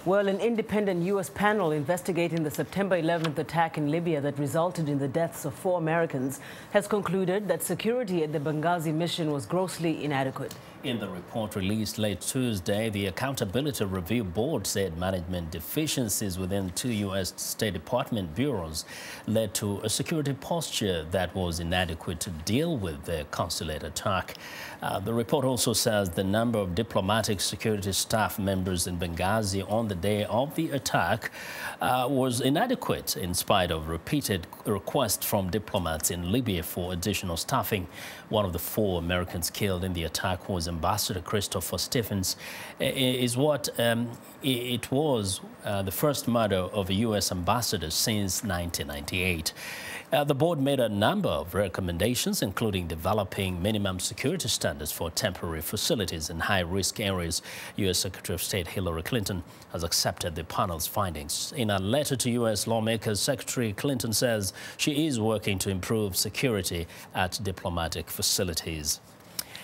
Well, an independent U.S. panel investigating the September 11th attack in Libya that resulted in the deaths of 4 Americans has concluded that security at the Benghazi mission was grossly inadequate. In the report released late Tuesday, the Accountability Review Board said management deficiencies within 2 U.S. State Department bureaus led to a security posture that was inadequate to deal with the consulate attack. The report also says the number of diplomatic security staff members in Benghazi on the day of the attack was inadequate in spite of repeated requests from diplomats in Libya for additional staffing. One of the 4 Americans killed in the attack was Ambassador Christopher Stearns. It was the first murder of a U.S. ambassador since 1998. The board made a number of recommendations, including developing minimum security standards for temporary facilities in high-risk areas. U.S. Secretary of State Hillary Clinton has accepted the panel's findings. In a letter to U.S. lawmakers, Secretary Clinton says she is working to improve security at diplomatic facilities.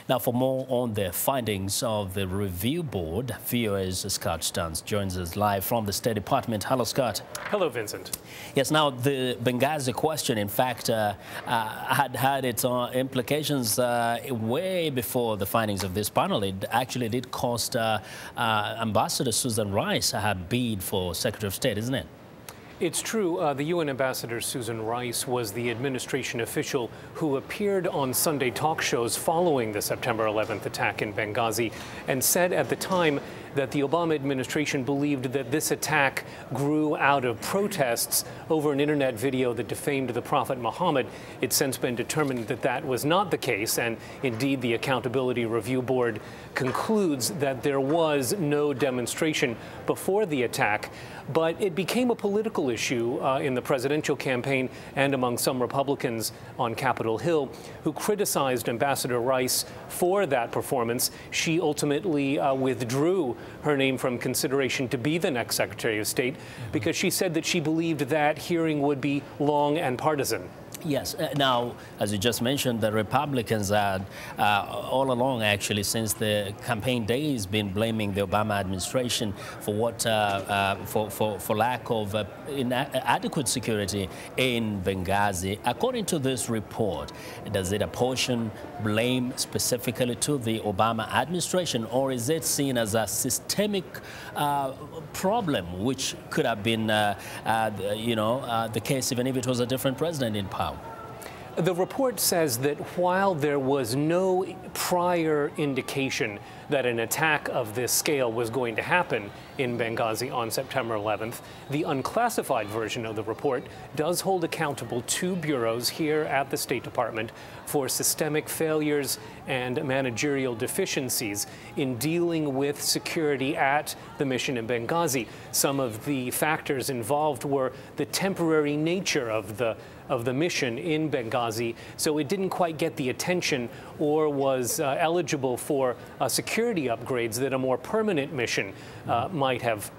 Now, for more on the findings of the review board, VOA's Scott Stearns joins us live from the State Department. Hello, Scott. Hello, Vincent. Yes, now, the Benghazi question, in fact, had its implications way before the findings of this panel. It actually did cost Ambassador Susan Rice her bid for Secretary of State, isn't it? It's true. The UN Ambassador Susan Rice was the administration official who appeared on Sunday talk shows following the September 11th attack in Benghazi and said at the time that the Obama administration believed that this attack grew out of protests over an internet video that defamed the Prophet Muhammad. It's since been determined that that was not the case, and indeed the Accountability Review Board concludes that there was no demonstration before the attack. But it became a political issue in the presidential campaign and among some Republicans on Capitol Hill who criticized Ambassador Rice for that performance. She ultimately withdrew her name from consideration to be the next Secretary of State because she said that she believed that hearing would be long and partisan. Yes. Now, as you just mentioned, the Republicans had all along, actually, since the campaign days, been blaming the Obama administration for what for lack of adequate security in Benghazi. According to this report, does it apportion blame specifically to the Obama administration, or is it seen as a systemic problem, which could have been, the case even if it was a different president in power? The report says that while there was no prior indication that an attack of this scale was going to happen in Benghazi on September 11th, the unclassified version of the report does hold accountable 2 bureaus here at the State Department for systemic failures and managerial deficiencies in dealing with security at the mission in Benghazi. Some of the factors involved were the temporary nature of the mission in Benghazi, so it didn't quite get the attention or was eligible for security upgrades that a more permanent mission might have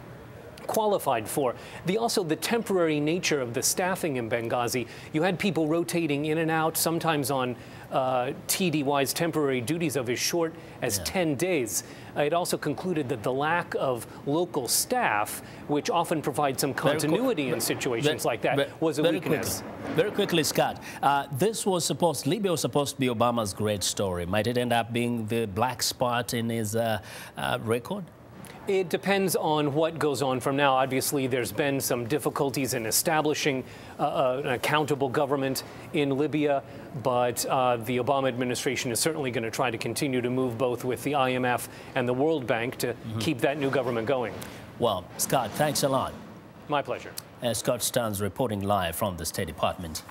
qualified for. Also the temporary nature of the staffing in Benghazi. You had people rotating in and out, sometimes on TDY's temporary duties of as short as 10 days. It also concluded that the lack of local staff, which often provides some continuity in situations like that, was a weakness. Very quickly, Scott, Libya was supposed to be Obama's great story. Might it end up being the black spot in his record? It depends on what goes on from now. Obviously, there's been some difficulties in establishing an accountable government in Libya, but the Obama administration is certainly going to try to continue to move both with the IMF and the World Bank to keep that new government going. Well, Scott, thanks a lot. My pleasure. Scott Stearns reporting live from the State Department.